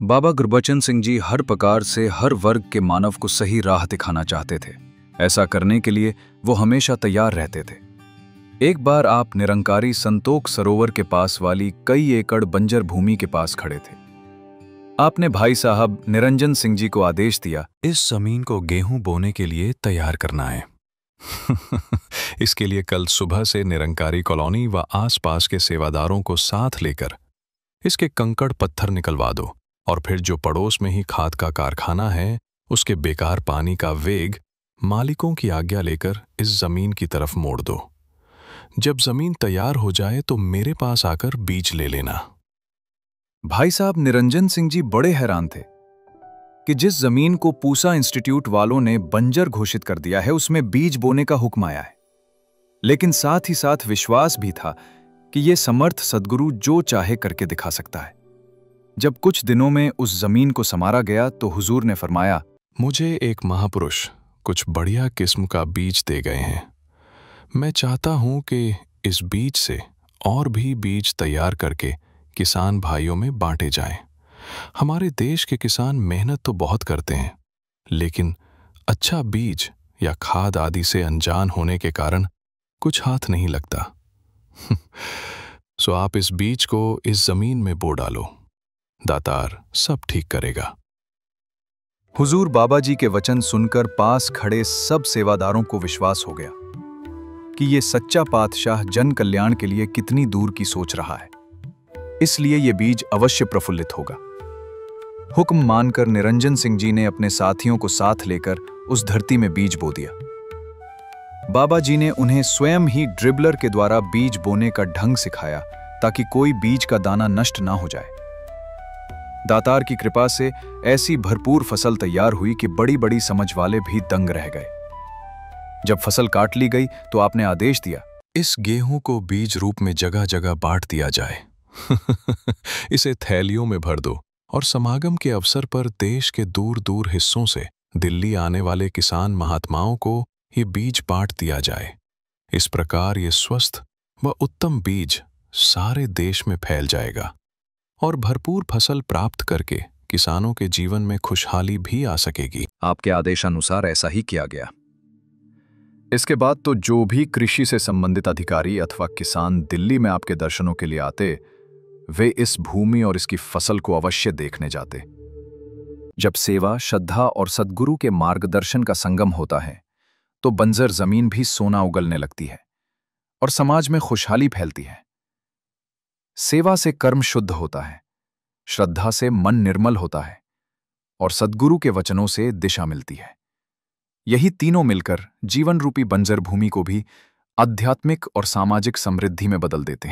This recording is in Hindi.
बाबा गुरबचन सिंह जी हर प्रकार से हर वर्ग के मानव को सही राह दिखाना चाहते थे। ऐसा करने के लिए वो हमेशा तैयार रहते थे। एक बार आप निरंकारी संतोख सरोवर के पास वाली कई एकड़ बंजर भूमि के पास खड़े थे। आपने भाई साहब निरंजन सिंह जी को आदेश दिया, इस जमीन को गेहूं बोने के लिए तैयार करना है। इसके लिए कल सुबह से निरंकारी कॉलोनी व आसपास के सेवादारों को साथ लेकर इसके कंकड़ पत्थर निकलवा दो और फिर जो पड़ोस में ही खाद का कारखाना है उसके बेकार पानी का वेग मालिकों की आज्ञा लेकर इस जमीन की तरफ मोड़ दो। जब जमीन तैयार हो जाए तो मेरे पास आकर बीज ले लेना। भाई साहब निरंजन सिंह जी बड़े हैरान थे कि जिस जमीन को पूसा इंस्टीट्यूट वालों ने बंजर घोषित कर दिया है उसमें बीज बोने का हुक्म आया है। लेकिन साथ ही साथ विश्वास भी था कि यह समर्थ सद्गुरु जो चाहे करके दिखा सकता है। जब कुछ दिनों में उस जमीन को समारा गया तो हुजूर ने फरमाया, मुझे एक महापुरुष कुछ बढ़िया किस्म का बीज दे गए हैं। मैं चाहता हूं कि इस बीज से और भी बीज तैयार करके किसान भाइयों में बांटे जाएं। हमारे देश के किसान मेहनत तो बहुत करते हैं, लेकिन अच्छा बीज या खाद आदि से अनजान होने के कारण कुछ हाथ नहीं लगता। सो आप इस बीज को इस जमीन में बो डालो, दातार सब ठीक करेगा। हुजूर बाबा जी के वचन सुनकर पास खड़े सब सेवादारों को विश्वास हो गया कि ये सच्चा पातशाह जन कल्याण के लिए कितनी दूर की सोच रहा है, इसलिए ये बीज अवश्य प्रफुल्लित होगा। हुक्म मानकर निरंजन सिंह जी ने अपने साथियों को साथ लेकर उस धरती में बीज बो दिया। बाबा जी ने उन्हें स्वयं ही ड्रिबलर के द्वारा बीज बोने का ढंग सिखाया ताकि कोई बीज का दाना नष्ट ना हो जाए। दातार की कृपा से ऐसी भरपूर फसल तैयार हुई कि बड़ी बड़ी समझ वाले भी दंग रह गए। जब फसल काट ली गई तो आपने आदेश दिया, इस गेहूं को बीज रूप में जगह जगह बांट दिया जाए। इसे थैलियों में भर दो और समागम के अवसर पर देश के दूर दूर हिस्सों से दिल्ली आने वाले किसान महात्माओं को ये बीज बांट दिया जाए। इस प्रकार ये स्वस्थ व उत्तम बीज सारे देश में फैल जाएगा और भरपूर फसल प्राप्त करके किसानों के जीवन में खुशहाली भी आ सकेगी। आपके आदेशानुसार ऐसा ही किया गया। इसके बाद तो जो भी कृषि से संबंधित अधिकारी अथवा किसान दिल्ली में आपके दर्शनों के लिए आते, वे इस भूमि और इसकी फसल को अवश्य देखने जाते। जब सेवा, श्रद्धा और सद्गुरु के मार्गदर्शन का संगम होता है तो बंजर जमीन भी सोना उगलने लगती है और समाज में खुशहाली फैलती है। सेवा से कर्म शुद्ध होता है, श्रद्धा से मन निर्मल होता है और सद्गुरु के वचनों से दिशा मिलती है। यही तीनों मिलकर जीवन रूपी बंजर भूमि को भी आध्यात्मिक और सामाजिक समृद्धि में बदल देते हैं।